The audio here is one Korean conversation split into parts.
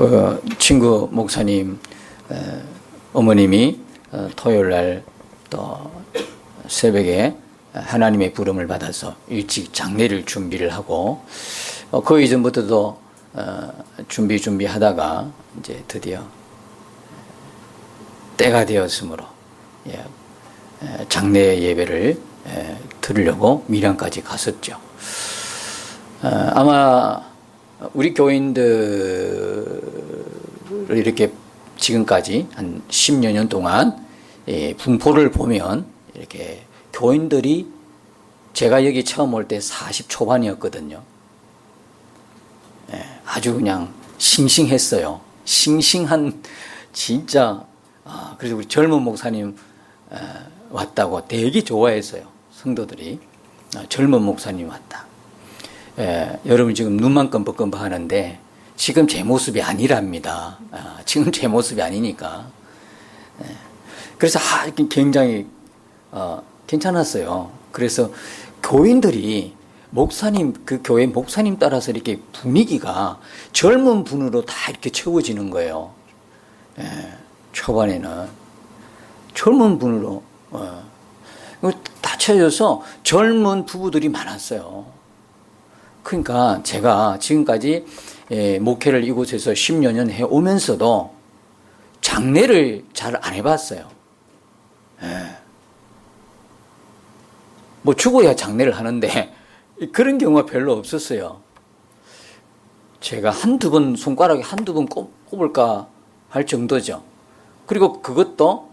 그 친구 목사님 어머님이 토요일 날 또 새벽에 하나님의 부름을 받아서 일찍 장례를 준비를 하고 그 이전부터도 준비하다가 이제 드디어 때가 되었으므로 장례 예배를 드리려고 밀양까지 갔었죠. 아마 우리 교인들을 이렇게 지금까지 한 10여 년 동안 분포를 보면 이렇게 교인들이 제가 여기 처음 올 때 40 초반이었거든요. 아주 그냥 싱싱했어요. 싱싱한 진짜 그래서 우리 젊은 목사님 왔다고 되게 좋아했어요. 성도들이 젊은 목사님 왔다. 여러분 지금 눈만 끔뻑끔뻑 하는데 지금 제 모습이 아니랍니다. 지금 제 모습이 아니니까. 그래서 굉장히 괜찮았어요. 그래서 교인들이 목사님, 그 교회 목사님 따라서 이렇게 분위기가 젊은 분으로 다 이렇게 채워지는 거예요. 초반에는 젊은 분으로 다 채워져서 젊은 부부들이 많았어요. 그러니까 제가 지금까지 목회를 이곳에서 10여 년 해오면서도 장례를 잘 안 해봤어요. 뭐 죽어야 장례를 하는데 그런 경우가 별로 없었어요. 제가 손가락에 한두 번 꼽을까 할 정도죠. 그리고 그것도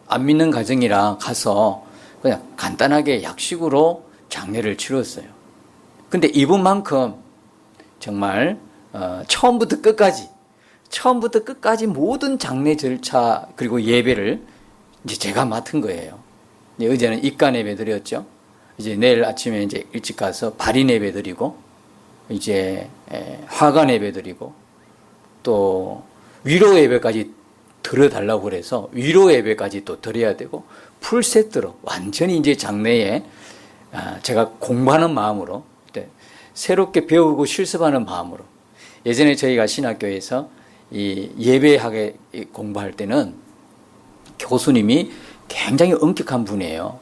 안 믿는 가정이라 가서 그냥 간단하게 약식으로 장례를 치렀어요. 근데 이분만큼 정말 처음부터 끝까지 모든 장례 절차 그리고 예배를 이제 제가 맡은 거예요. 어제는 입간 예배 드렸죠. 이제 내일 아침에 이제 일찍 가서 발인 예배 드리고, 이제 화관 예배 드리고, 또 위로 예배까지 드려달라고 그래서 위로 예배까지 또 드려야 되고, 풀 세트로 완전히 이제 장래에 제가 공부하는 마음으로, 새롭게 배우고 실습하는 마음으로. 예전에 저희가 신학교에서 이 예배하게 공부할 때는 교수님이 굉장히 엄격한 분이에요.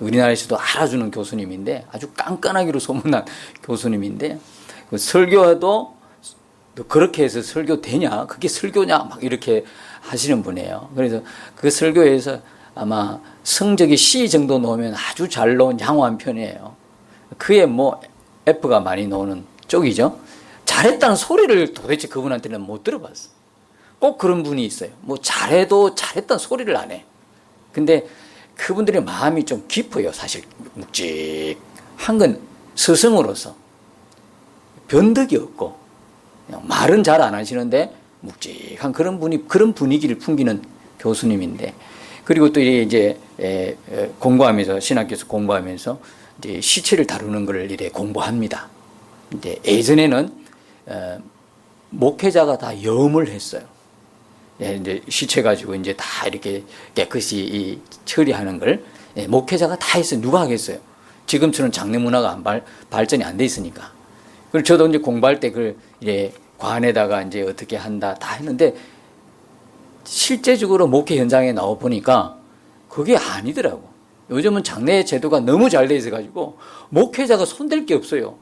우리나라에서도 알아주는 교수님인데 아주 깐깐하기로 소문난 교수님인데 설교도 너 그렇게 해서 설교 되냐? 그게 설교냐? 막 이렇게 하시는 분이에요. 그래서 그 설교에서 아마 성적이 C 정도 나오면 아주 잘 나온 양호한 편이에요. 그에 뭐 F가 많이 나오는 쪽이죠. 잘했다는 소리를 도대체 그분한테는 못 들어봤어. 꼭 그런 분이 있어요. 뭐 잘해도 잘했다는 소리를 안 해. 근데 그분들의 마음이 좀 깊어요. 사실 묵직한 건 스승으로서 변덕이 없고 그냥 말은 잘 안 하시는데 묵직한 그런 분위기를 풍기는 교수님인데, 그리고 또 이제 공부하면서 신학교에서 공부하면서 이제 시체를 다루는 걸 이래 공부합니다. 이제 예전에는 목회자가 다 염을 했어요. 이제 시체 가지고 이제 다 이렇게 깨끗이 처리하는 걸 목회자가 다 했어요. 누가 하겠어요? 지금처럼 장례 문화가 발전이 안 돼 있으니까. 그리고 저도 이제 공부할 때 그걸 이제 관에다가 이제 어떻게 한다 다 했는데 실제적으로 목회 현장에 나와 보니까 그게 아니더라고. 요즘은 장례 제도가 너무 잘 돼 있어 가지고 목회자가 손댈 게 없어요.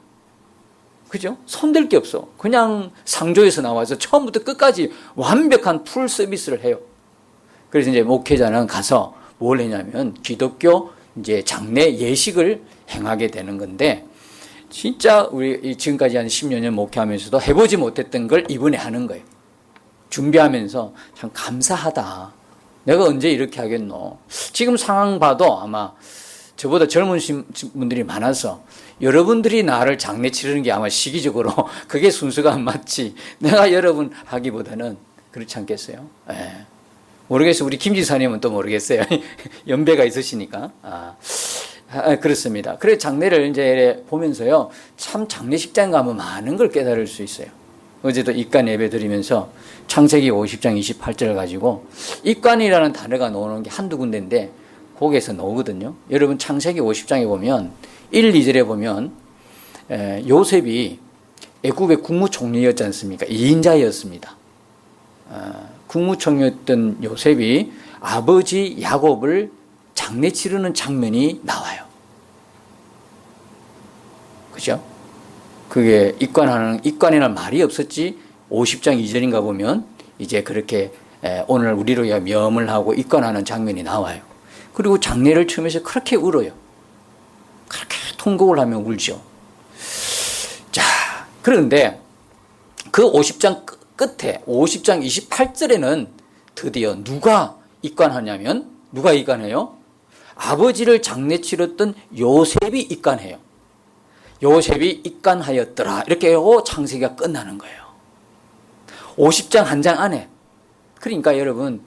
그죠? 손댈 게 없어. 그냥 상조에서 나와서 처음부터 끝까지 완벽한 풀 서비스를 해요. 그래서 이제 목회자는 가서 뭘 했냐면 기독교 이제 장례 예식을 행하게 되는 건데, 진짜 우리 지금까지 한 10여 년 목회하면서도 해보지 못했던 걸 이번에 하는 거예요. 준비하면서 참 감사하다. 내가 언제 이렇게 하겠노. 지금 상황 봐도 아마 저보다 젊은 분들이 많아서 여러분들이 나를 장례 치르는 게 아마 시기적으로 그게 순서가 안 맞지. 내가 여러분 하기보다는 그렇지 않겠어요? 모르겠어요. 우리 김 지사님은 또 모르겠어요. 연배가 있으시니까. 그렇습니다. 그래 장례를 이제 보면서요, 참 장례식장 가면 많은 걸 깨달을 수 있어요. 어제도 입관 예배 드리면서 창세기 50장 28절을 가지고 입관이라는 단어가 나오는 게 한두 군데인데 거기에서 나오거든요. 여러분 창세기 50장에 보면 1, 2절에 보면 요셉이 애굽의 국무총리였지 않습니까? 2인자였습니다. 국무총리였던 요셉이 아버지 야곱을 장례 치르는 장면이 나와요. 그죠? 그게 입관에는 말이 없었지 50장 이전인가 보면 이제 그렇게 오늘 우리로 위하여 명을 하고 입관하는 장면이 나와요. 그리고 장례를 치면서 그렇게 울어요. 그렇게 통곡을 하며 울죠. 자, 그런데 그 50장 끝에 50장 28절에는 드디어 누가 입관하냐면 누가 입관해요? 아버지를 장례 치렀던 요셉이 입관해요. 요셉이 입관하였더라. 이렇게 하고 창세기가 끝나는 거예요. 50장 한 장 안에. 그러니까 여러분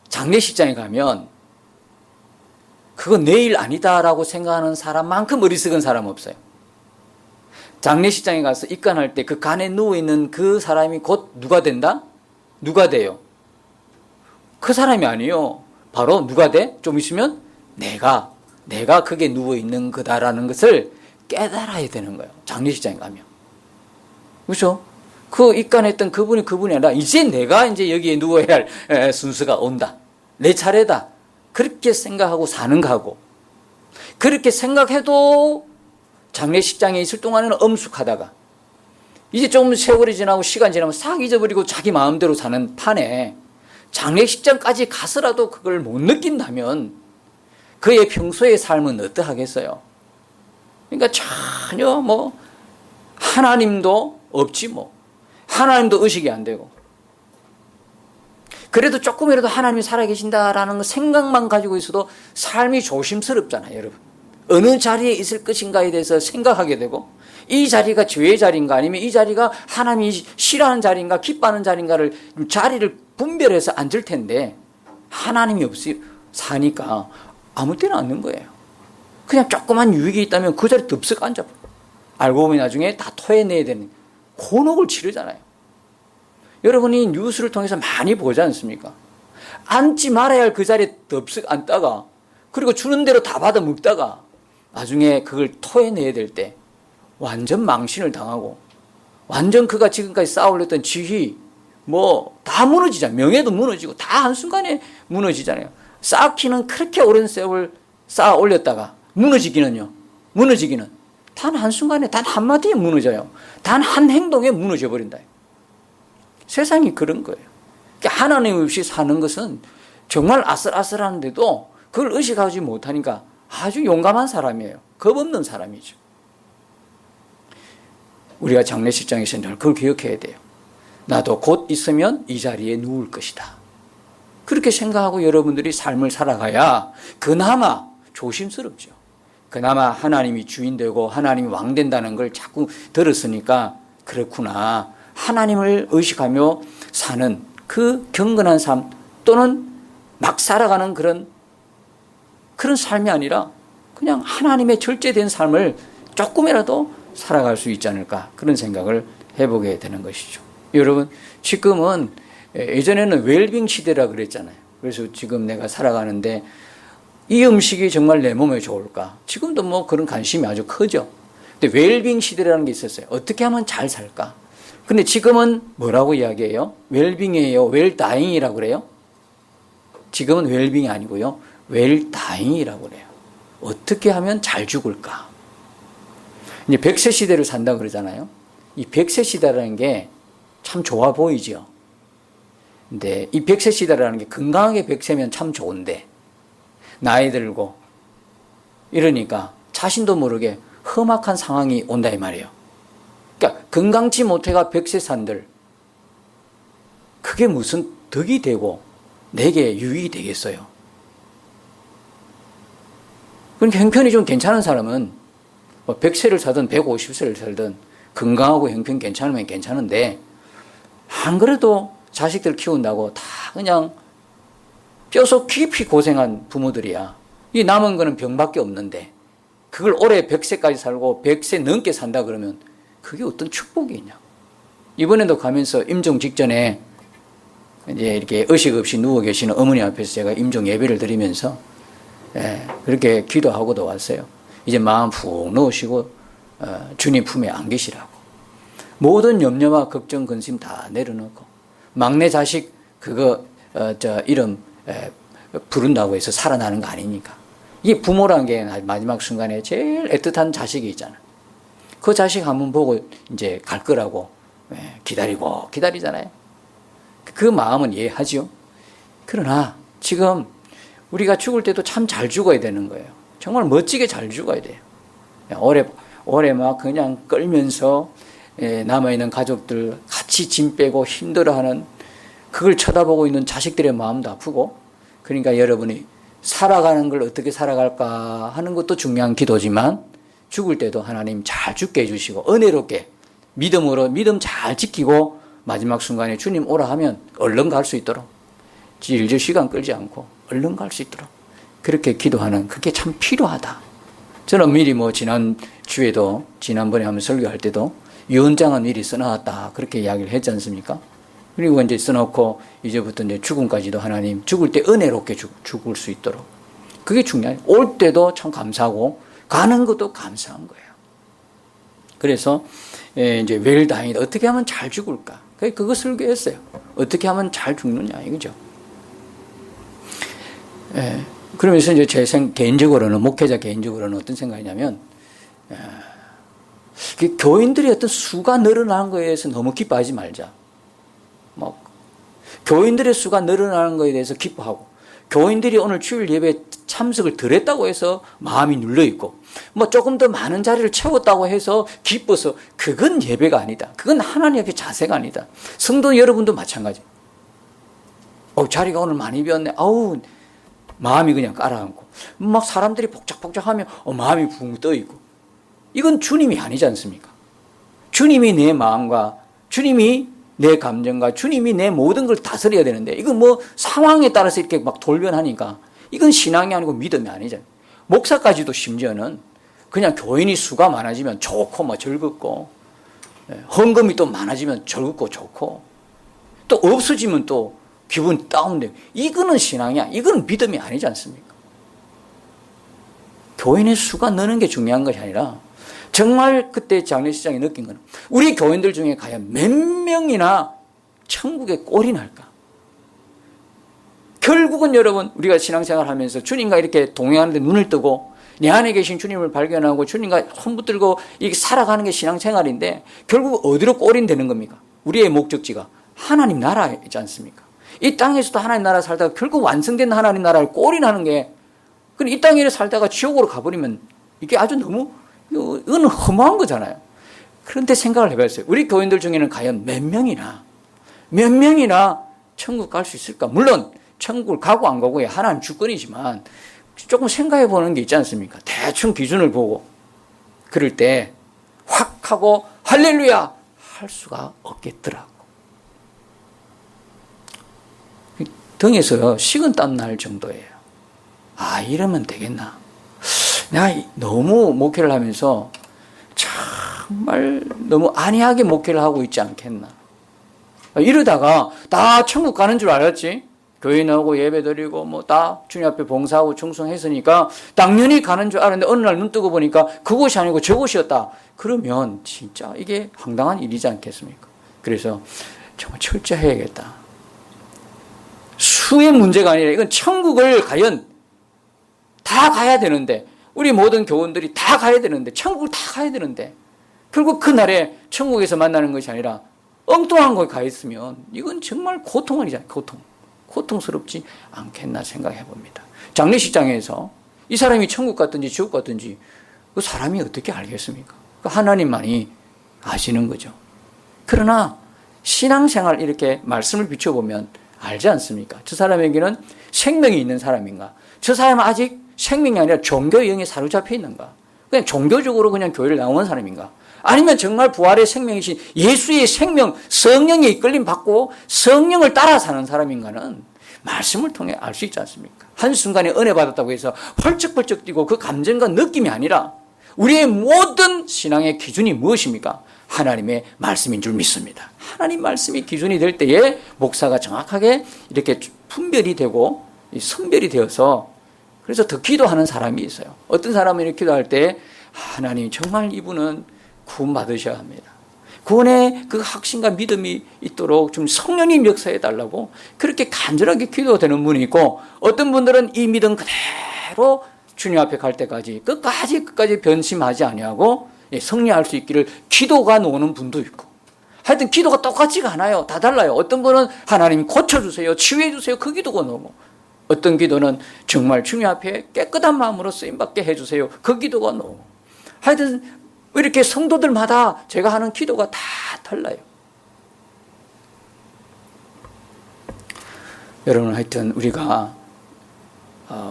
장례식장에 가면 그건 내 일 아니다라고 생각하는 사람만큼 어리석은 사람 없어요. 장례식장에 가서 입관할 때 그 간에 누워있는 그 사람이 곧 누가 된다? 누가 돼요? 그 사람이 아니에요. 바로 누가 돼? 좀 있으면 내가 그게 누워있는 거다라는 것을 깨달아야 되는 거예요. 장례식장에 가면. 그렇죠? 그 입관했던 그분이 아니라 이제 내가 이제 여기에 누워야 할 순서가 온다. 내 차례다. 그렇게 생각하고 사는 거하고 그렇게 생각해도 장례식장에 있을 동안에는 엄숙하다가 이제 좀 세월이 지나고 시간 지나면 싹 잊어버리고 자기 마음대로 사는 판에 장례식장까지 가서라도 그걸 못 느낀다면 그의 평소의 삶은 어떠하겠어요? 그러니까 전혀 하나님도 없지 하나님도 의식이 안 되고 그래도 조금이라도 하나님이 살아계신다라는 생각만 가지고 있어도 삶이 조심스럽잖아요, 여러분. 어느 자리에 있을 것인가에 대해서 생각하게 되고 이 자리가 죄의 자리인가 아니면 이 자리가 하나님이 싫어하는 자리인가 기뻐하는 자리인가를 자리를 분별해서 앉을 텐데 하나님이 없이 사니까 아무 때나 앉는 거예요. 그냥 조그만 유익이 있다면 그 자리에 덥석 앉아버려. 알고 보면 나중에 다 토해내야 되는 곤혹을 치르잖아요. 여러분이 뉴스를 통해서 많이 보지 않습니까? 앉지 말아야 할 그 자리에 덥석 앉다가 그리고 주는 대로 다 받아 먹다가 나중에 그걸 토해내야 될 때 완전 망신을 당하고 완전 그가 지금까지 쌓아올렸던 지위 다 무너지잖아요. 명예도 무너지고 다 한순간에 무너지잖아요. 쌓기는 그렇게 오랜 세월 쌓아 올렸다가 무너지기는 단 한순간에 단 한마디에 무너져요. 단 한 행동에 무너져 버린다. 세상이 그런 거예요. 그러니까 하나님 없이 사는 것은 정말 아슬아슬한데도 그걸 의식하지 못하니까 아주 용감한 사람이에요. 겁 없는 사람이죠. 우리가 장례식장에서 늘 그걸 기억해야 돼요. 나도 곧 있으면 이 자리에 누울 것이다. 그렇게 생각하고 여러분들이 삶을 살아가야 그나마 조심스럽죠. 그나마 하나님이 주인 되고 하나님이 왕 된다는 걸 자꾸 들었으니까 그렇구나. 하나님을 의식하며 사는 그 경건한 삶 또는 막 살아가는 그런 삶이 아니라 그냥 하나님의 절제된 삶을 조금이라도 살아갈 수 있지 않을까 그런 생각을 해보게 되는 것이죠. 여러분 지금은 예전에는 웰빙 시대라 그랬잖아요. 그래서 지금 내가 살아가는데 이 음식이 정말 내 몸에 좋을까? 지금도 그런 관심이 아주 크죠. 근데 웰빙 시대라는 게 있었어요. 어떻게 하면 잘 살까? 근데 지금은 뭐라고 이야기해요? 웰빙이에요. 웰다잉이라고 그래요? 지금은 웰빙이 아니고요. 웰다잉이라고 그래요. 어떻게 하면 잘 죽을까? 이제 100세 시대를 산다 그러잖아요. 이 100세 시대라는 게 참 좋아 보이죠. 근데 이 100세 시대라는 게 건강하게 100세면 참 좋은데 나이 들고 이러니까 자신도 모르게 험악한 상황이 온다 이 말이에요. 그러니까 건강치 못해가 100세 산들 그게 무슨 덕이 되고 내게 유익이 되겠어요. 그러니까 형편이 좀 괜찮은 사람은 100세를 살든 150세를 살든 건강하고 형편 괜찮으면 괜찮은데 안 그래도 자식들 키운다고 다 그냥 뼈속 깊이 고생한 부모들이야. 이 남은 거는 병밖에 없는데 그걸 올해 100세까지 살고 100세 넘게 산다 그러면 그게 어떤 축복이 있냐. 이번에도 가면서 임종 직전에 이제 이렇게 의식 없이 누워 계시는 어머니 앞에서 제가 임종 예배를 드리면서 그렇게 기도하고도 왔어요. 이제 마음 푹 놓으시고 주님 품에 안기시라고. 모든 염려와 걱정, 근심 다 내려놓고 막내 자식 그거 이름 부른다고 해서 살아나는 거 아니니까. 이게 부모라는 게 마지막 순간에 제일 애틋한 자식이 있잖아. 그 자식 한번 보고 이제 갈 거라고 기다리잖아요. 그 마음은 이해하죠. 그러나 지금 우리가 죽을 때도 참 잘 죽어야 되는 거예요. 정말 멋지게 잘 죽어야 돼요. 오래 막 그냥 끌면서 남아있는 가족들 같이 짐 빼고 힘들어하는 그걸 쳐다보고 있는 자식들의 마음도 아프고, 그러니까 여러분이 살아가는 걸 어떻게 살아갈까 하는 것도 중요한 기도지만 죽을 때도 하나님 잘 죽게 해주시고 은혜롭게 믿음 잘 지키고 마지막 순간에 주님 오라 하면 얼른 갈 수 있도록, 질질 시간 끌지 않고 얼른 갈 수 있도록 그렇게 기도하는, 그게 참 필요하다. 저는 미리 지난번에 한번 설교할 때도 유언장은 미리 써놨다 그렇게 이야기를 했지 않습니까? 그리고 이제 써놓고 이제부터 이제 죽음까지도 하나님 죽을 때 은혜롭게 죽을 수 있도록, 그게 중요해요. 올 때도 참 감사하고 가는 것도 감사한 거예요. 그래서 이제 웰다잉이다. 어떻게 하면 잘 죽을까? 그거 설교했어요. 어떻게 하면 잘 죽느냐 이거죠. 그러면서 이제 개인적으로는, 목회자 개인적으로는 어떤 생각이냐면, 교인들이 어떤 수가 늘어나는 거에 대해서 너무 기뻐하지 말자. 교인들의 수가 늘어나는 거에 대해서 기뻐하고, 교인들이 오늘 주일 예배에 참석을 덜 했다고 해서 마음이 눌려있고, 조금 더 많은 자리를 채웠다고 해서 기뻐서, 그건 예배가 아니다. 그건 하나님 앞에 자세가 아니다. 성도 여러분도 마찬가지. 자리가 오늘 많이 비었네. 마음이 그냥 깔아앉고, 사람들이 복작복작하면 마음이 붕 떠있고, 이건 주님이 아니지 않습니까? 주님이 내 마음과 주님이 내 감정과 주님이 내 모든 걸 다스려야 되는데, 이건 상황에 따라서 이렇게 돌변하니까 이건 신앙이 아니고 믿음이 아니잖아요. 목사까지도 심지어는 그냥 교인이 수가 많아지면 좋고 즐겁고, 헌금이 또 많아지면 즐겁고 좋고, 또 없어지면 또 기분 다운되고, 이거는 신앙이야. 이거는 믿음이 아니지 않습니까? 교인의 수가 느는 게 중요한 것이 아니라, 정말 그때 장례식장에 느낀 건, 우리 교인들 중에 과연 몇 명이나 천국에 꼴이 날까? 결국은 여러분, 우리가 신앙생활 하면서 주님과 이렇게 동행하는데 눈을 뜨고 내 안에 계신 주님을 발견하고 주님과 손 붙들고 이렇게 살아가는 게 신앙생활인데, 결국 어디로 꼴이 되는 겁니까? 우리의 목적지가 하나님 나라이지 않습니까? 이 땅에서도 하나님 나라 살다가 결국 완성된 하나님 나라를 꼴이 나는 게, 이 땅에 살다가 지옥으로 가버리면 이게 아주 너무, 이건 허무한 거잖아요. 그런데 생각을 해봤어요. 우리 교인들 중에는 과연 몇 명이나 천국 갈 수 있을까? 물론 천국을 가고 안 가고의 하나님 주권이지만 조금 생각해 보는 게 있지 않습니까? 대충 기준을 보고 그럴 때 확 하고 할렐루야 할 수가 없겠더라고. 등에서 식은땀 날 정도예요. 이러면 되겠나? 내가 너무 목회를 하면서 정말 너무 안이하게 목회를 하고 있지 않겠나? 이러다가 다 천국 가는 줄 알았지? 교회 나오고 예배 드리고 다 주님 앞에 봉사하고 충성했으니까 당연히 가는 줄 알았는데, 어느 날 눈 뜨고 보니까 그곳이 아니고 저곳이었다. 그러면 진짜 이게 황당한 일이지 않겠습니까? 그래서 정말 철저해야겠다. 수의 문제가 아니라 이건 천국을 과연 다 가야 되는데, 우리 모든 교원들이 다 가야 되는데, 천국을 다 가야 되는데, 결국 그날에 천국에서 만나는 것이 아니라 엉뚱한 거에 가 있으면 이건 정말 고통 아니잖아요. 고통스럽지 않겠나 생각해 봅니다. 장례식장에서 이 사람이 천국 갔든지 지옥 갔든지 그 사람이 어떻게 알겠습니까? 하나님만이 아시는 거죠. 그러나 신앙생활 이렇게 말씀을 비춰보면 알지 않습니까? 저 사람에게는 생명이 있는 사람인가? 저 사람은 아직 생명이 아니라 종교의 영에 사로잡혀 있는가? 그냥 종교적으로 그냥 교회를 나오는 사람인가? 아니면 정말 부활의 생명이신 예수의 생명, 성령에 이끌림 받고 성령을 따라 사는 사람인가는 말씀을 통해 알 수 있지 않습니까? 한순간에 은혜 받았다고 해서 펄쩍펄쩍 뛰고 그 감정과 느낌이 아니라 우리의 모든 신앙의 기준이 무엇입니까? 하나님의 말씀인 줄 믿습니다. 하나님 말씀이 기준이 될 때에 목사가 정확하게 이렇게 분별이 되고 선별이 되어서, 그래서 더 기도하는 사람이 있어요. 어떤 사람은 이렇게 기도할 때 하나님 정말 이분은 구원받으셔야 합니다. 구원의 그 확신과 믿음이 있도록 좀 성령님 역사해 달라고 그렇게 간절하게 기도되는 분이 있고, 어떤 분들은 이 믿음 그대로 주님 앞에 갈 때까지 끝까지 변심하지 아니하고 승리할 수 있기를 기도가 놓는 분도 있고, 하여튼 기도가 똑같지가 않아요. 다 달라요. 어떤 분은 하나님 고쳐주세요, 치유해주세요, 그 기도가 나오고, 어떤 기도는 정말 주님 앞에 깨끗한 마음으로 쓰임받게 해주세요, 그 기도가 나오고, 하여튼 이렇게 성도들마다 제가 하는 기도가 다 달라요. 여러분, 하여튼 우리가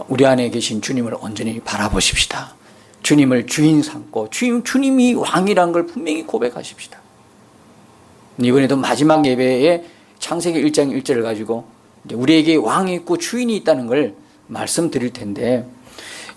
우리 안에 계신 주님을 온전히 바라보십시다. 주님을 주인 삼고 주님이 왕이라는 걸 분명히 고백하십시다. 이번에도 마지막 예배에 창세기 1장 1절을 가지고 우리에게 왕이 있고 주인이 있다는 걸 말씀드릴 텐데,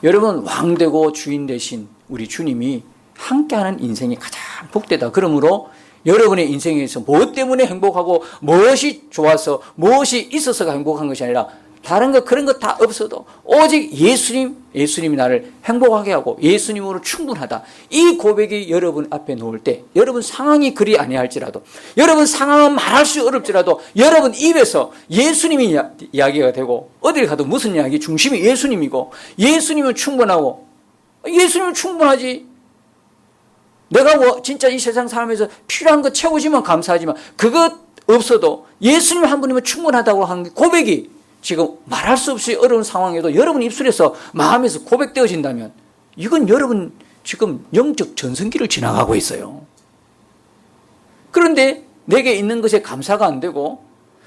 여러분, 왕 되고 주인 되신 우리 주님이 함께하는 인생이 가장 복되다. 그러므로 여러분의 인생에서 무엇 때문에 행복하고 무엇이 좋아서 무엇이 있어서가 행복한 것이 아니라 다른 것 그런 것 다 없어도 오직 예수님이 나를 행복하게 하고 예수님으로 충분하다. 이 고백이 여러분 앞에 놓을 때, 여러분 상황이 그리 아니할지라도, 여러분 상황은 말할 수 어렵지라도 여러분 입에서 예수님이 이야기가 되고, 어딜 가도 무슨 이야기 중심이 예수님이고, 예수님은 충분하고, 예수님은 충분하지. 내가 진짜 이 세상 살면서 필요한 거 채워지면 감사하지만 그것 없어도 예수님 한 분이면 충분하다고 하는 고백이 지금 말할 수 없이 어려운 상황에도 여러분 입술에서 마음에서 고백되어진다면 이건 여러분 지금 영적 전성기를 지나가고 있어요. 그런데 내게 있는 것에 감사가 안 되고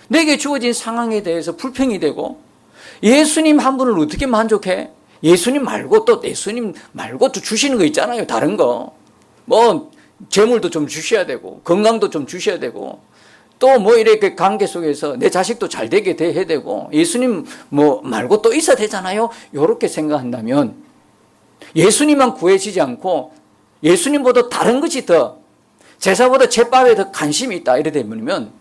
내게 주어진 상황에 대해서 불평이 되고, 예수님 한 분을 어떻게 만족해? 예수님 말고 또 주시는 거 있잖아요. 다른 거. 뭐 재물도 좀 주셔야 되고 건강도 좀 주셔야 되고 또 뭐 이렇게 관계 속에서 내 자식도 잘 되게 해야 되고 예수님 뭐 말고 또 있어야 되잖아요. 이렇게 생각한다면 예수님만 구해지지 않고 예수님보다 다른 것이 더, 제사보다 제밥에 더 관심이 있다 이래 되면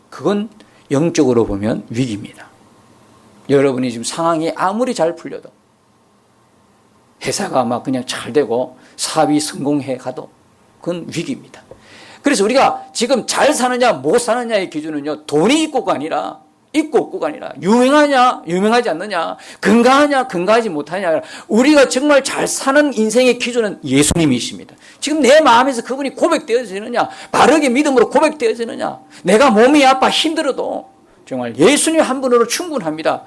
그건 영적으로 보면 위기입니다. 여러분이 지금 상황이 아무리 잘 풀려도, 회사가 막 그냥 잘 되고 사업이 성공해 가도 그건 위기입니다. 그래서 우리가 지금 잘 사느냐 못 사느냐의 기준은요, 돈이 있고가 아니라 있고 없고가 아니라 유명하냐 유명하지 않느냐, 건강하냐 건강하지 못하냐, 우리가 정말 잘 사는 인생의 기준은 예수님이십니다. 지금 내 마음에서 그분이 고백되어지느냐, 바르게 믿음으로 고백되어지느냐, 내가 몸이 아파 힘들어도 정말 예수님 한 분으로 충분합니다.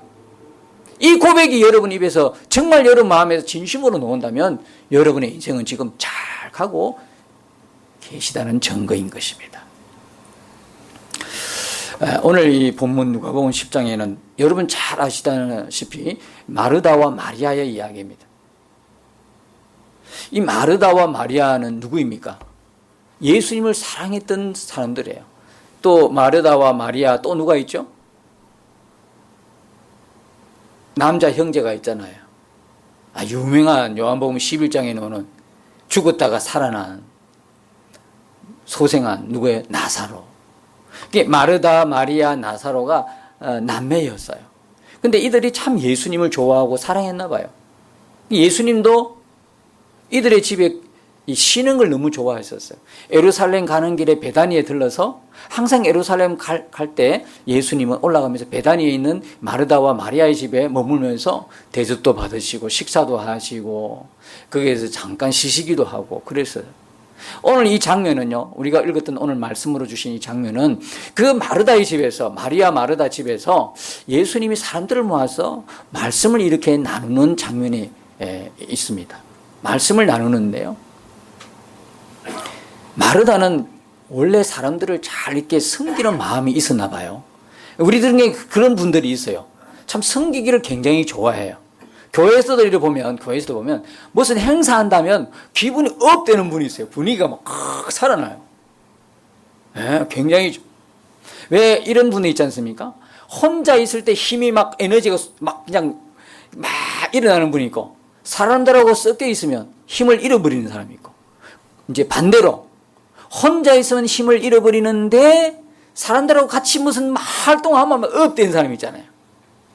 이 고백이 여러분 입에서 정말 여러분 마음에서 진심으로 나온다면 여러분의 인생은 지금 잘 가고 계시다는 증거인 것입니다. 오늘 이 본문 누가복음 10장에는 여러분 잘 아시다시피 마르다와 마리아의 이야기입니다. 이 마르다와 마리아는 누구입니까? 예수님을 사랑했던 사람들이에요. 또 마르다와 마리아 또 누가 있죠? 남자 형제가 있잖아요. 유명한 요한복음 11장에 나오는 죽었다가 살아난 소생한 누구예요? 나사로. 마르다, 마리아, 나사로가 남매였어요. 근데 이들이 참 예수님을 좋아하고 사랑했나 봐요. 예수님도 이들의 집에 쉬는 걸 너무 좋아했었어요. 예루살렘 가는 길에 베다니에 들러서 항상 예루살렘 갈 때 예수님은 올라가면서 베다니에 있는 마르다와 마리아의 집에 머물면서 대접도 받으시고 식사도 하시고 거기에서 잠깐 쉬시기도 하고 그랬어요. 오늘 이 장면은요, 우리가 읽었던 오늘 말씀으로 주신 이 장면은 그 마르다의 집에서, 마리아 마르다 집에서 예수님이 사람들을 모아서 말씀을 이렇게 나누는 장면이 있습니다. 말씀을 나누는데요, 마르다는 원래 사람들을 잘 이렇게 섬기는 마음이 있었나 봐요. 우리들에게 그런 분들이 있어요. 참 섬기기를 굉장히 좋아해요. 교회에서도 보면 무슨 행사한다면 기분이 업되는 분이 있어요. 분위기가 막 살아나요. 굉장히. 왜 이런 분이 있지 않습니까? 혼자 있을 때 힘이 막 에너지가 막 그냥 막 일어나는 분이 있고, 사람들하고 섞여 있으면 힘을 잃어버리는 사람이 있고, 이제 반대로 혼자 있으면 힘을 잃어버리는데 사람들하고 같이 무슨 활동하면 업되는 사람이 있잖아요.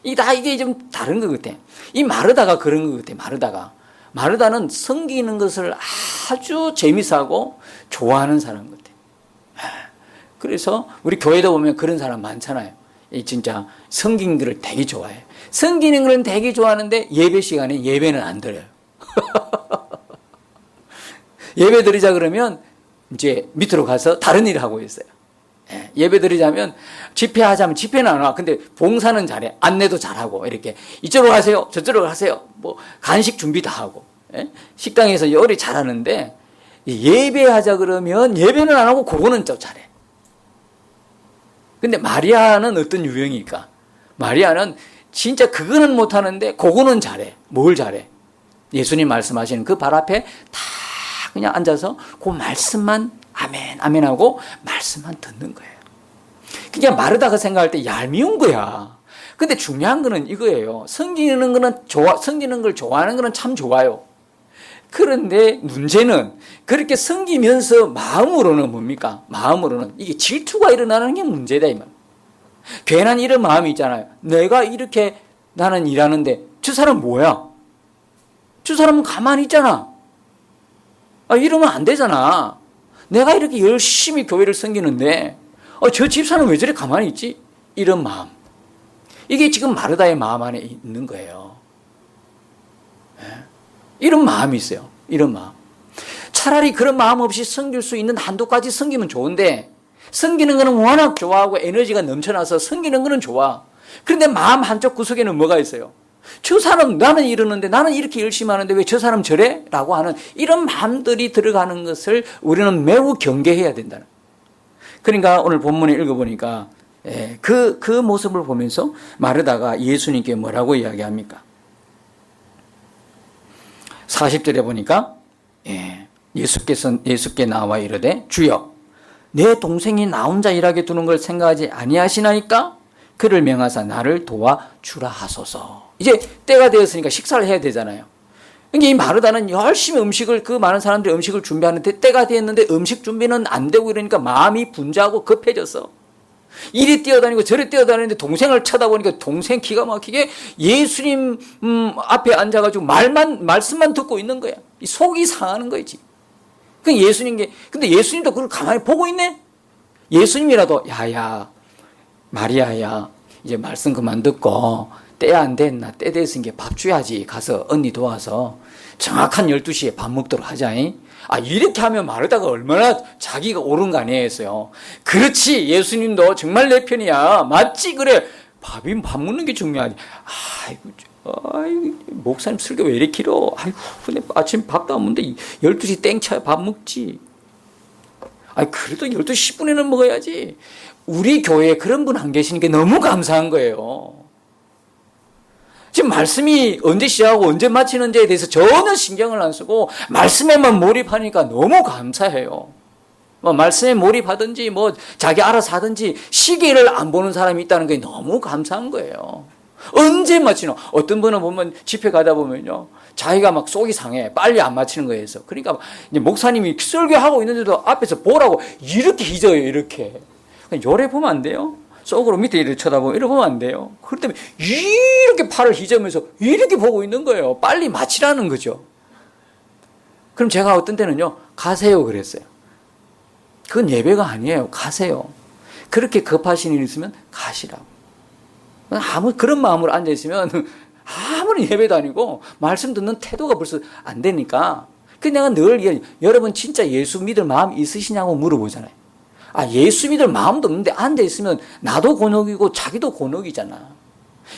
이게 좀 다른 것 같아. 이 마르다가 그런 것 같아. 마르다는 섬기는 것을 아주 재미있어하고 좋아하는 사람 같아. 그래서 우리 교회도 보면 그런 사람 많잖아요. 이 진짜 섬기는 걸 되게 좋아해요. 섬기는 걸 되게 좋아하는데 예배 시간에 예배는 안 드려요. 예배 드리자 그러면 이제 밑으로 가서 다른 일을 하고 있어요. 예배 드리자면 집회하자면 집회는 안 와. 근데 봉사는 잘해. 안내도 잘하고 이렇게 이쪽으로 가세요. 저쪽으로 가세요. 뭐 간식 준비 다 하고. 식당에서 요리 잘하는데 예배하자 그러면 예배는 안 하고 그거는 좀 잘해. 근데 마리아는 어떤 유형일까? 마리아는 진짜 그거는 못하는데 그거는 잘해. 뭘 잘해? 예수님 말씀하시는 그 발 앞에 다 그냥 앉아서 그 말씀만 아멘 아멘 하고 말씀만 듣는 거예요. 그냥 마르다가 생각할 때 얄미운 거야. 근데 중요한 거는 이거예요. 섬기는 걸 좋아하는 거는 참 좋아요. 그런데 문제는 그렇게 섬기면서 마음으로는 뭡니까? 마음으로는 이게 질투가 일어나는 게 문제다 이 말. 괜한 이런 마음이 있잖아요. 내가 이렇게 나는 일하는데 저 사람 뭐야? 저 사람은 가만히 있잖아. 이러면 안 되잖아. 내가 이렇게 열심히 교회를 섬기는데 저 집사는 왜 저래 가만히 있지? 이런 마음. 이게 지금 마르다의 마음 안에 있는 거예요. 이런 마음이 있어요. 이런 마음. 차라리 그런 마음 없이 섬길 수 있는 한도까지 섬기면 좋은데 섬기는 거는 워낙 좋아하고 에너지가 넘쳐나서 섬기는 거는 좋아. 그런데 마음 한쪽 구석에는 뭐가 있어요? 저 사람 나는 이러는데 나는 이렇게 열심히 하는데 왜 저 사람 저래? 라고 하는 이런 마음들이 들어가는 것을 우리는 매우 경계해야 된다는. 그러니까 오늘 본문에 읽어보니까 그 모습을 보면서 마르다가 예수님께 뭐라고 이야기합니까? 40절에 보니까 예수께 나와 이르되 주여 내 동생이 나 혼자 일하게 두는 걸 생각하지 아니하시나이까? 그를 명하사 나를 도와주라 하소서. 이제 때가 되었으니까 식사를 해야 되잖아요. 그러니까 이 마르다는 열심히 그 많은 사람들이 음식을 준비하는데 때가 되었는데 음식 준비는 안 되고 이러니까 마음이 분주하고 급해졌어. 이리 뛰어다니고 저리 뛰어다니는데 동생을 쳐다보니까 동생 기가 막히게 예수님 앞에 앉아가지고 말씀만 듣고 있는 거야. 이 속이 상하는 거지. 근데 예수님도 그걸 가만히 보고 있네? 예수님이라도, 야야, 마리아야, 이제 말씀 그만 듣고, 때 안 됐나? 때 됐으니까 밥 줘야지. 가서 언니 도와서 정확한 12시에 밥 먹도록 하자잉. 이렇게 하면 마르다가 얼마나 자기가 옳은 거 아니겠어요. 그렇지. 예수님도 정말 내 편이야. 맞지? 그래. 밥 먹는 게 중요하지. 아이고, 목사님 설교 왜 이렇게 길어? 아이고, 근데 아침 밥도 안 먹는데 12시 땡차야 밥 먹지. 그래도 12시 10분에는 먹어야지. 우리 교회에 그런 분 안 계시니까 너무 감사한 거예요. 지금 말씀이 언제 시작하고 언제 마치는지에 대해서 전혀 신경을 안 쓰고 말씀에만 몰입하니까 너무 감사해요. 말씀에 몰입하든지 자기 알아서 하든지 시계를 안 보는 사람이 있다는 게 너무 감사한 거예요. 언제 마치노? 어떤 분은 보면 집회 가다 보면요. 자기가 막 속이 상해. 빨리 안 마치는 거예요. 그러니까 이제 목사님이 설교하고 있는데도 앞에서 보라고 이렇게 희져요. 이렇게. 요래 보면 안 돼요. 속으로 밑에 이렇게 쳐다보면 이렇게 보면 안 돼요. 그렇기 때문에 이렇게 팔을 휘저으면서 이렇게 보고 있는 거예요. 빨리 마치라는 거죠. 그럼 제가 어떤 때는요. 가세요 그랬어요. 그건 예배가 아니에요. 가세요. 그렇게 급하신 일 있으면 가시라고. 그런 마음으로 앉아있으면 아무리 예배도 아니고 말씀 듣는 태도가 벌써 안 되니까 내가 늘 여러분 진짜 예수 믿을 마음 있으시냐고 물어보잖아요. 예수 믿을 마음도 없는데 앉아있으면 나도 곤혹이고 자기도 곤혹이잖아.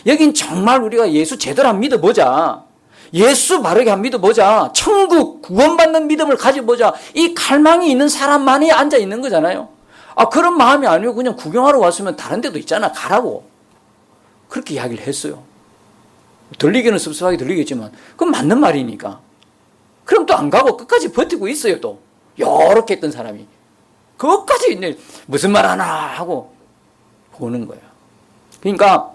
여긴 정말 우리가 예수 제대로 한번 믿어보자. 예수 바르게 한번 믿어보자. 천국 구원받는 믿음을 가져보자. 이 갈망이 있는 사람만이 앉아있는 거잖아요. 그런 마음이 아니고 그냥 구경하러 왔으면 다른 데도 있잖아. 가라고. 그렇게 이야기를 했어요. 들리기는 섭섭하게 들리겠지만 그건 맞는 말이니까. 그럼 또 안 가고 끝까지 버티고 있어요. 또 요렇게 했던 사람이 끝까지 이제 무슨 말 하나 하고 보는 거예요. 그러니까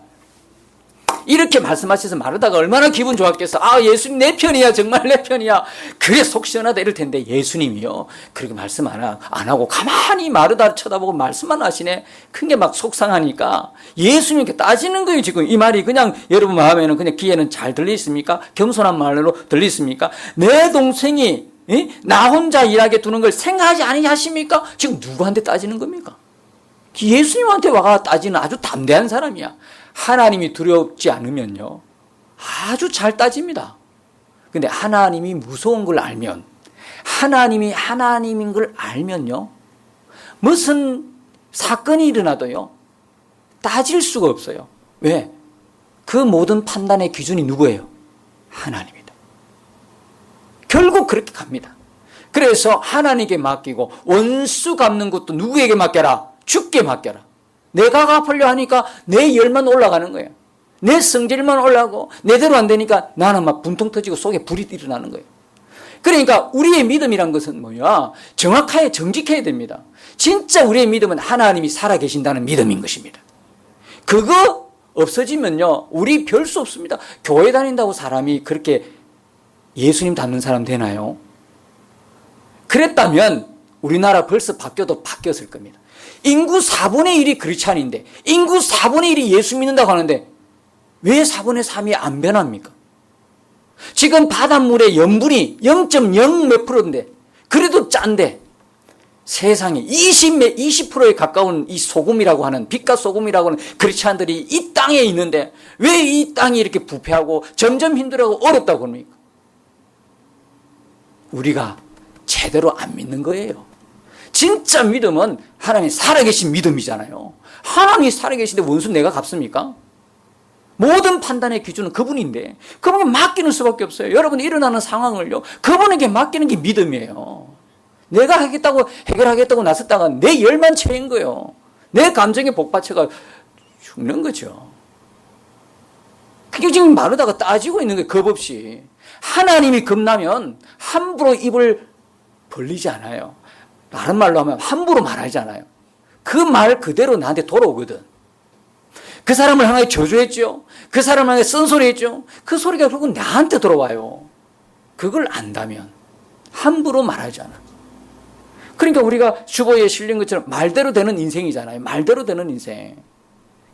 이렇게 말씀하셔서 마르다가 얼마나 기분 좋았겠어. 예수님 내 편이야. 정말 내 편이야. 그래 속 시원하다 이럴 텐데 예수님이요. 그렇게 말씀 안 하고 가만히 마르다 쳐다보고 말씀만 하시네. 큰 게 막 속상하니까 예수님께 따지는 거예요. 지금 이 말이 그냥 여러분 마음에는 그냥 귀에는 잘 들리십니까? 겸손한 말로 들리십니까? 내 동생이 나 혼자 일하게 두는 걸 생각하지 아니하십니까? 지금 누구한테 따지는 겁니까? 예수님한테 와가 따지는 아주 담대한 사람이야. 하나님이 두렵지 않으면요, 아주 잘 따집니다. 근데 하나님이 무서운 걸 알면, 하나님이 하나님인 걸 알면요, 무슨 사건이 일어나도요, 따질 수가 없어요. 왜? 그 모든 판단의 기준이 누구예요? 하나님이다. 결국 그렇게 갑니다. 그래서 하나님께 맡기고, 원수 갚는 것도 누구에게 맡겨라? 주께 맡겨라. 내가 갚으려 하니까 내 열만 올라가는 거예요. 내 성질만 올라가고 내대로 안 되니까 나는 막 분통 터지고 속에 불이 일어나는 거예요. 그러니까 우리의 믿음이란 것은 뭐야? 정확하게 정직해야 됩니다. 진짜 우리의 믿음은 하나님이 살아계신다는 믿음인 것입니다. 그거 없어지면요, 우리 별 수 없습니다. 교회 다닌다고 사람이 그렇게 예수님 닮는 사람 되나요? 그랬다면 우리나라 벌써 바뀌어도 바뀌었을 겁니다. 인구 4분의 1이 크리스찬인데, 인구 4분의 1이 예수 믿는다고 하는데 왜 4분의 3이 안 변합니까? 지금 바닷물의 염분이 0.0 몇 프로인데, 그래도 짠데, 세상에 20%에 가까운 이 소금이라고 하는, 빛과 소금이라고 하는 크리스찬들이 이 땅에 있는데 왜 이 땅이 이렇게 부패하고 점점 힘들어하고 어렵다고 합니까? 우리가 제대로 안 믿는 거예요. 진짜 믿음은 하나님이 살아계신 믿음이잖아요. 하나님이 살아계신데 원수 내가 갚습니까? 모든 판단의 기준은 그분인데 그분에게 맡기는 수밖에 없어요. 여러분이 일어나는 상황을요, 그분에게 맡기는 게 믿음이에요. 내가 하겠다고 해결하겠다고 나섰다가 내 열만 채인 거예요. 내 감정에 복받쳐가 죽는 거죠. 그게 지금 마르다가 따지고 있는 거예요. 겁 없이. 하나님이 겁나면 함부로 입을 벌리지 않아요. 다른 말로 하면 함부로 말하지 않아요. 그 말 그대로 나한테 돌아오거든. 그 사람을 향해 저주했죠. 그 사람을 향해 쓴소리했죠. 그 소리가 결국 나한테 돌아와요. 그걸 안다면 함부로 말하지 않아. 그러니까 우리가 주보에 실린 것처럼 말대로 되는 인생이잖아요. 말대로 되는 인생.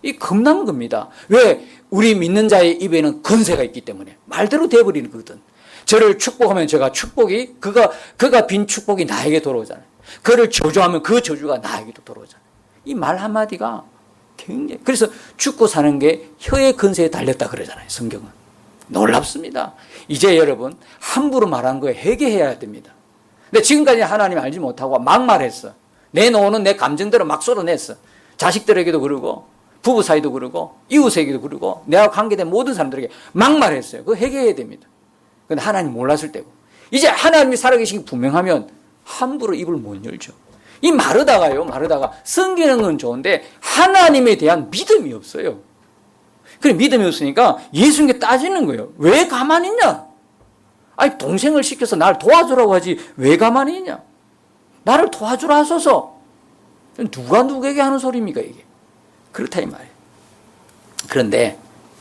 이 겁난 겁니다. 왜? 우리 믿는 자의 입에는 권세가 있기 때문에 말대로 돼버리는 거거든. 저를 축복하면 제가 축복이, 그가 빈 축복이 나에게 돌아오잖아요. 그를 저주하면 그 저주가 나에게도 돌아오잖아요. 이 말 한마디가 굉장히, 그래서 죽고 사는 게 혀의 근세에 달렸다 그러잖아요, 성경은. 놀랍습니다. 이제 여러분, 함부로 말한 거에 회개해야 됩니다. 근데 지금까지 하나님 알지 못하고 막 말했어. 내놓는 내 감정대로 막 쏟아냈어. 자식들에게도 그러고, 부부 사이도 그러고, 이웃에게도 그러고, 내가 관계된 모든 사람들에게 막 말했어요. 그거 회개해야 됩니다. 근데 하나님 몰랐을 때고, 이제 하나님이 살아계신 게 분명하면 함부로 입을 못 열죠. 이 마르다가 섬기는 건 좋은데 하나님에 대한 믿음이 없어요. 그래, 믿음이 없으니까 예수님께 따지는 거예요. 왜 가만히 있냐? 아니, 동생을 시켜서 나를 도와주라고 하지 왜 가만히 있냐? 나를 도와주라 하소서. 누가 누구에게 하는 소리입니까, 이게? 그렇다 이 말이에요.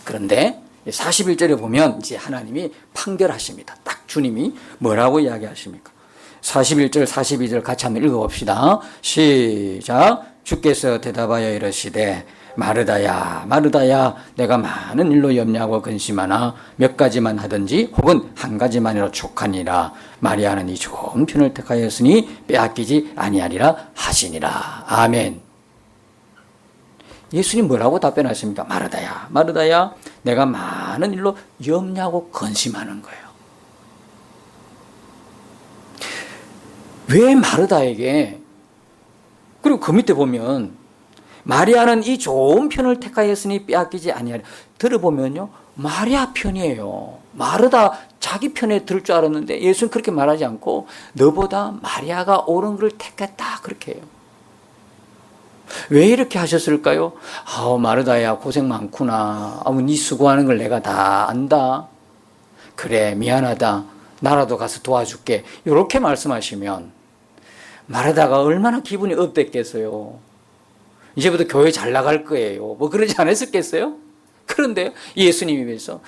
그런데 41절에 보면 이제 하나님이 판결하십니다. 딱 주님이 뭐라고 이야기하십니까? 41절, 42절 같이 한번 읽어봅시다. 시작. 주께서 대답하여 이르시되 마르다야, 마르다야, 내가 많은 일로 염려하고 근심하나 몇 가지만 하든지 혹은 한 가지만이라도 족하니라. 마리아는 이 좋은 편을 택하였으니 빼앗기지 아니하리라 하시니라. 아멘. 예수님 뭐라고 답변하십니까? 마르다야, 마르다야, 내가 많은 일로 염려하고 근심하는 거예요. 왜 마르다에게, 그리고 그 밑에 보면 마리아는 이 좋은 편을 택하였으니 빼앗기지 아니하리라. 들어보면요, 마리아 편이에요. 마르다 자기 편에 들을 줄 알았는데 예수는 그렇게 말하지 않고 너보다 마리아가 옳은 것을 택했다 그렇게 해요. 왜 이렇게 하셨을까요? 마르다야, 고생 많구나. 네 수고하는 걸 내가 다 안다. 그래, 미안하다. 나라도 가서 도와줄게. 이렇게 말씀하시면 마르다가 얼마나 기분이 업됐겠어요. 이제부터 교회 잘 나갈 거예요. 뭐 그러지 않았겠어요? 그런데 예수님이 그래서,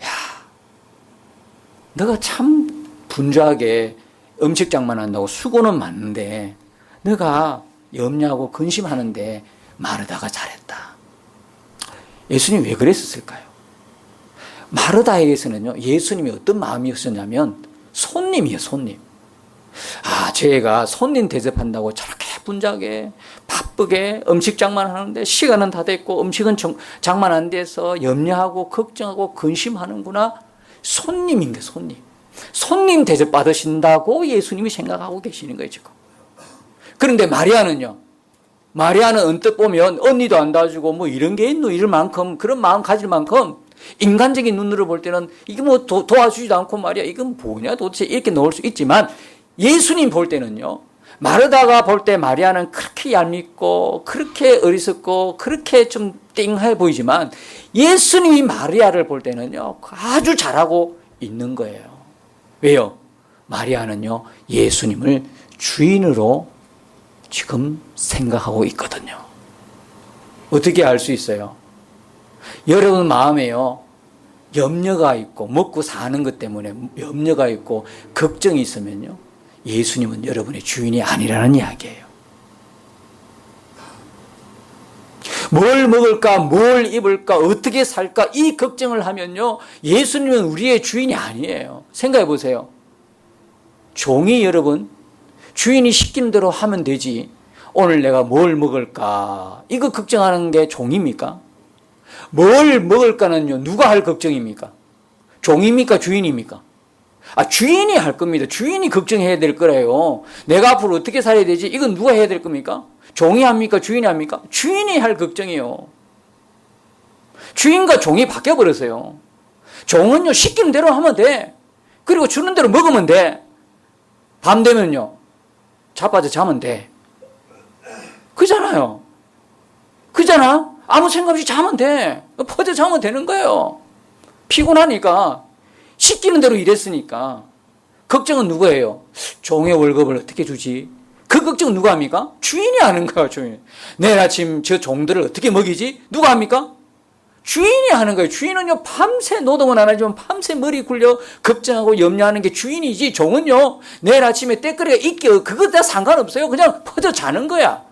야, 너가 참 분주하게 음식장만 한다고 수고는 많은데 너가 염려하고 근심하는데 마르다가 잘했다. 예수님이 왜 그랬을까요? 마르다에게서는요, 예수님이 어떤 마음이었냐면 손님이에요, 손님. 제가 손님 대접한다고 저렇게 분주하게 바쁘게 음식 장만하는데 시간은 다 됐고 음식은 장만 안 돼서 염려하고 걱정하고 근심하는구나. 손님인 게 손님. 손님 대접 받으신다고 예수님이 생각하고 계시는 거예요, 지금. 그런데 마리아는요. 마리아는 언뜻 보면 언니도 안 도와주고 뭐 이런 게 있노 이럴 만큼 그런 마음 가질 만큼 인간적인 눈으로 볼 때는 이게 뭐 도와주지도 않고 말이야. 이건 뭐냐 도대체 이렇게 놓을 수 있지만 예수님 볼 때는요. 마르다가 볼 때 마리아는 그렇게 얄밉고 그렇게 어리석고 그렇게 좀 띵해 보이지만 예수님이 마리아를 볼 때는요. 아주 잘하고 있는 거예요. 왜요? 마리아는요. 예수님을 주인으로 지금 생각하고 있거든요. 어떻게 알 수 있어요? 여러분 마음에요. 염려가 있고 먹고 사는 것 때문에 염려가 있고 걱정이 있으면요. 예수님은 여러분의 주인이 아니라는 이야기예요. 뭘 먹을까, 뭘 입을까, 어떻게 살까 이 걱정을 하면요. 예수님은 우리의 주인이 아니에요. 생각해 보세요. 종이 여러분 주인이 시킨 대로 하면 되지. 오늘 내가 뭘 먹을까 이거 걱정하는 게 종입니까? 뭘 먹을까는요. 누가 할 걱정입니까? 종입니까? 주인입니까? 주인이 할 겁니다. 주인이 걱정해야 될 거래요. 내가 앞으로 어떻게 살아야 되지? 이건 누가 해야 될 겁니까? 종이 합니까? 주인이 합니까? 주인이 할 걱정이에요. 주인과 종이 바뀌어버렸어요. 종은요, 시키는 대로 하면 돼. 그리고 주는 대로 먹으면 돼. 밤 되면요, 자빠져 자면 돼. 그잖아요. 그잖아? 아무 생각 없이 자면 돼. 퍼져 자면 되는 거예요. 피곤하니까. 시키는 대로 일했으니까. 걱정은 누가 해요? 종의 월급을 어떻게 주지? 그 걱정은 누가 합니까? 주인이 하는 거예요, 주인. 내일 아침 저 종들을 어떻게 먹이지? 누가 합니까? 주인이 하는 거예요. 주인은요, 밤새 노동은 안 하지만 밤새 머리 굴려 걱정하고 염려하는 게 주인이지, 종은요, 내일 아침에 때거리가 있게, 그거 다 상관없어요. 그냥 퍼져 자는 거야.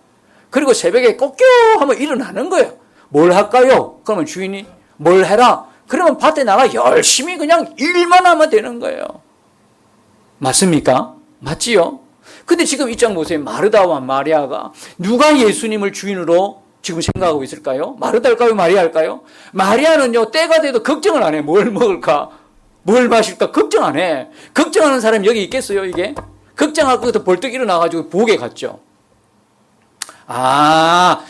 그리고 새벽에 꼭껴 하면 일어나는 거예요. 뭘 할까요? 그러면 주인이 뭘 해라? 그러면 밭에 나가 열심히 그냥 일만 하면 되는 거예요. 맞습니까? 맞지요? 근데 지금 이 장 보세요. 마르다와 마리아가 누가 예수님을 주인으로 지금 생각하고 있을까요? 마르다일까요? 마리아일까요? 마리아는요, 때가 돼도 걱정을 안 해. 뭘 먹을까? 뭘 마실까? 걱정 안 해. 걱정하는 사람이 여기 있겠어요, 이게? 걱정할 것부터 벌떡 일어나가지고 부엌에 갔죠.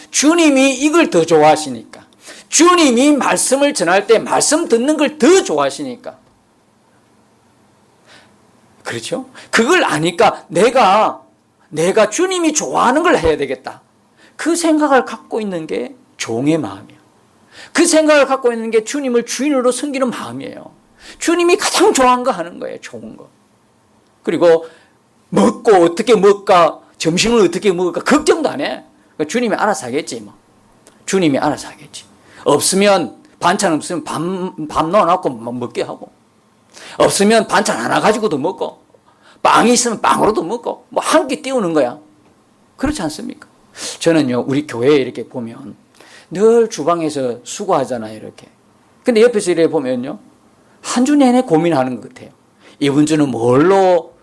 주님이 이걸 더 좋아하시니까. 주님이 말씀을 전할 때 말씀 듣는 걸 더 좋아하시니까. 그렇죠? 그걸 아니까 내가 주님이 좋아하는 걸 해야 되겠다. 그 생각을 갖고 있는 게 종의 마음이에요. 그 생각을 갖고 있는 게 주님을 주인으로 섬기는 마음이에요. 주님이 가장 좋아하는 거 하는 거예요. 좋은 거. 그리고 먹고 어떻게 먹을까, 점심을 어떻게 먹을까 걱정도 안 해. 주님이 알아서 하겠지 뭐. 주님이 알아서 하겠지. 없으면 반찬 없으면 밥 넣어놓고 먹게 하고, 없으면 반찬 하나 가지고도 먹고, 빵이 있으면 빵으로도 먹고, 뭐 한 끼 띄우는 거야. 그렇지 않습니까? 저는요, 우리 교회에 이렇게 보면 늘 주방에서 수고하잖아요, 이렇게. 근데 옆에서 이렇게 보면요, 한 주 내내 고민하는 것 같아요. 이번 주는 뭘로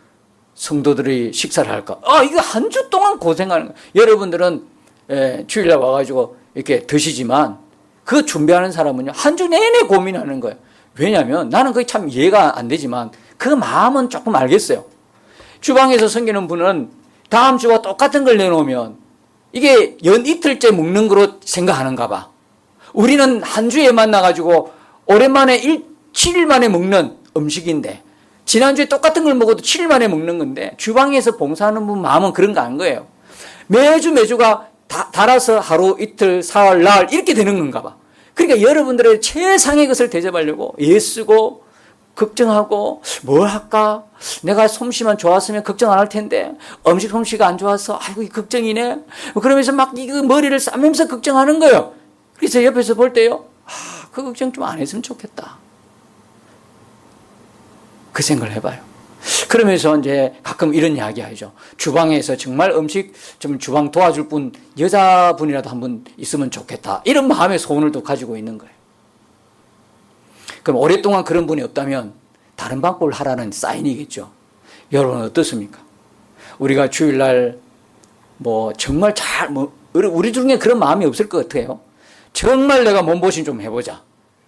성도들이 식사를 할까? 이거 한 주 동안 고생하는 거예요. 여러분들은 주일날 와가지고 이렇게 드시지만 그 준비하는 사람은요, 한 주 내내 고민하는 거예요. 왜냐하면 나는 그게 참 이해가 안 되지만 그 마음은 조금 알겠어요. 주방에서 섬기는 분은 다음 주와 똑같은 걸 내놓으면 이게 연 이틀째 먹는 거로 생각하는가 봐. 우리는 한 주에 만나가지고 오랜만에 7일 만에 먹는 음식인데 지난주에 똑같은 걸 먹어도 7일 만에 먹는 건데 주방에서 봉사하는 분 마음은 그런 거 아닌 거예요. 매주가 달아서 하루, 이틀, 사흘, 날 이렇게 되는 건가 봐. 그러니까 여러분들의 최상의 것을 대접하려고 애쓰고 걱정하고 뭘 할까? 내가 솜씨만 좋았으면 걱정 안 할 텐데 음식 솜씨가 안 좋아서 아이고 이 걱정이네. 그러면서 막 이거 머리를 싸면서 걱정하는 거예요. 그래서 옆에서 볼 때요, 그 걱정 좀 안 했으면 좋겠다. 그 생각을 해봐요. 그러면서 이제 가끔 이런 이야기 하죠. 주방에서 정말 음식 좀 주방 도와줄 분, 여자분이라도 한 분 있으면 좋겠다. 이런 마음의 소원을 또 가지고 있는 거예요. 그럼 오랫동안 그런 분이 없다면 다른 방법을 하라는 사인이겠죠. 여러분 어떻습니까? 우리가 주일날 정말 우리 중에 그런 마음이 없을 것 같아요. 정말 내가 몸보신 좀 해보자.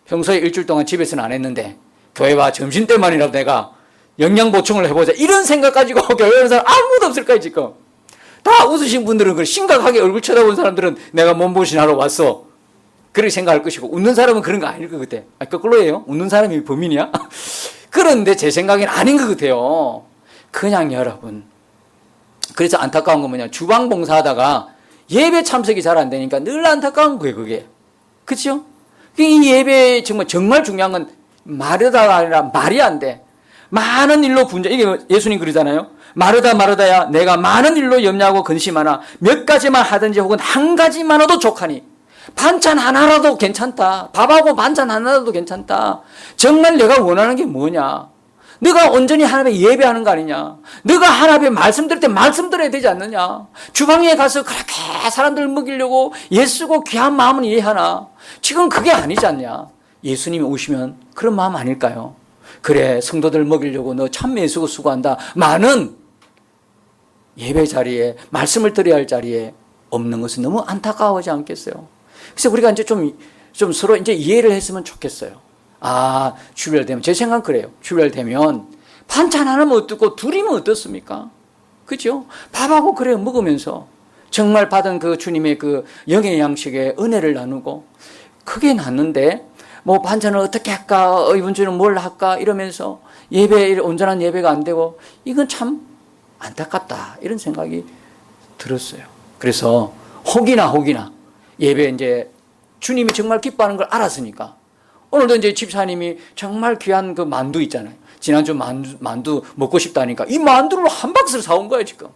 평소에 일주일 동안 집에서는 안 했는데 교회 와 점심때만이라도 내가 영양 보충을 해보자. 이런 생각 가지고 교회 오는 사람 아무도 없을 거예요, 지금. 다 웃으신 분들은 심각하게 얼굴 쳐다본 사람들은 내가 몸보신 하러 왔어. 그렇게 생각할 것이고, 웃는 사람은 그런 거 아닐 것 같아. 거꾸로예요? 웃는 사람이 범인이야? 그런데 제 생각엔 아닌 것 같아요. 그냥 여러분. 그래서 안타까운 건 뭐냐. 주방 봉사하다가 예배 참석이 잘 안 되니까 늘 안타까운 거예요, 그게. 그렇죠? 이 예배 정말 중요한 건 마르다가 아니라 말이 안 돼. 많은 일로 이게 예수님 그러잖아요. 마르다야 내가 많은 일로 염려하고 근심하나 몇 가지만 하든지 혹은 한 가지만 해도 족하니. 반찬 하나라도 괜찮다. 밥하고 반찬 하나라도 괜찮다. 정말 내가 원하는 게 뭐냐. 너가 온전히 하나님의 예배하는 거 아니냐. 너가 하나님의 말씀 들을 때 말씀 들어야 되지 않느냐. 주방에 가서 그렇게 사람들 먹이려고 애쓰고 귀한 마음은 이해하나. 지금 그게 아니지 않냐. 예수님이 오시면 그런 마음 아닐까요? 그래, 성도들 먹이려고 너 참 애쓰고 수고한다. 많은 예배 자리에 말씀을 드려야 할 자리에 없는 것은 너무 안타까워하지 않겠어요? 그래서 우리가 이제 좀 서로 이제 이해를 했으면 좋겠어요. 주별 되면, 제 생각은 그래요. 주별 되면 반찬 하나면 어떻고 둘이면 어떻습니까? 그죠? 밥하고 그래 먹으면서 정말 받은 그 주님의 그 영의 양식의 은혜를 나누고 그게 낫는데 반찬을 어떻게 할까? 이번 주는 뭘 할까? 이러면서 온전한 예배가 안 되고 이건 참 안타깝다. 이런 생각이 들었어요. 그래서 혹이나 예배 이제 주님이 정말 기뻐하는 걸 알았으니까 오늘도 이제 집사님이 정말 귀한 그 만두 있잖아요. 지난주 만두 먹고 싶다니까 이 만두를 한 박스를 사온 거예요, 지금.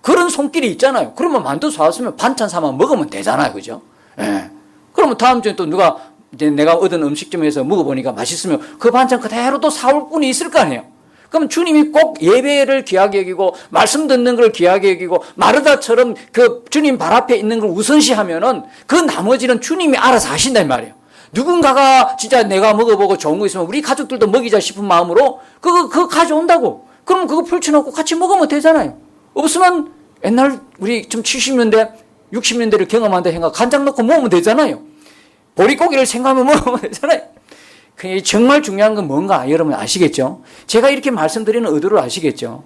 그런 손길이 있잖아요. 그러면 만두 사왔으면 반찬 사만 먹으면 되잖아요, 그죠? 예. 그러면 다음 주에 또 누가 이제 내가 얻은 음식점에서 먹어보니까 맛있으면 그 반찬 그대로 또 사올 분이 있을 거 아니에요. 그럼 주님이 꼭 예배를 귀하게 여기고 말씀 듣는 걸 귀하게 여기고 마르다처럼 그 주님 발 앞에 있는 걸 우선시하면은 그 나머지는 주님이 알아서 하신단 말이에요. 누군가가 진짜 내가 먹어보고 좋은 거 있으면 우리 가족들도 먹이자 싶은 마음으로 그거 가져온다고. 그럼 그거 펼쳐놓고 같이 먹으면 되잖아요. 없으면 옛날 우리 좀 70년대 60년대를 경험한다 생각 간장 넣고 먹으면 되잖아요. 보리고기를 생각하면 먹으면 되잖아요. 정말 중요한 건 뭔가 여러분 아시겠죠? 제가 이렇게 말씀드리는 의도를 아시겠죠?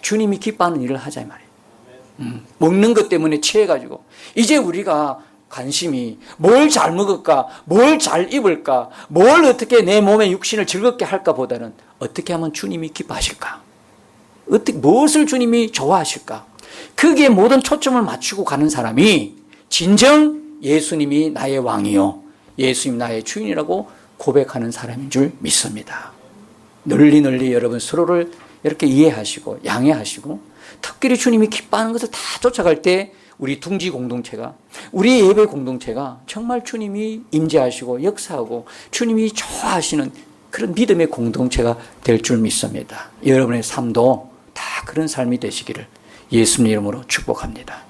주님이 기뻐하는 일을 하자 이 말이에요. 먹는 것 때문에 취해가지고 이제 우리가 관심이 뭘 잘 먹을까, 뭘 잘 입을까, 뭘 어떻게 내 몸의 육신을 즐겁게 할까 보다는 어떻게 하면 주님이 기뻐하실까, 무엇을 주님이 좋아하실까, 거기에 모든 초점을 맞추고 가는 사람이 진정 예수님이 나의 왕이요 예수님 나의 주인이라고 고백하는 사람인 줄 믿습니다. 널리 여러분 서로를 이렇게 이해하시고 양해하시고 특별히 주님이 기뻐하는 것을 다 쫓아갈 때 우리 둥지 공동체가, 우리 예배 공동체가 정말 주님이 임재하시고 역사하고 주님이 좋아하시는 그런 믿음의 공동체가 될 줄 믿습니다. 여러분의 삶도 다 그런 삶이 되시기를 예수님 이름으로 축복합니다.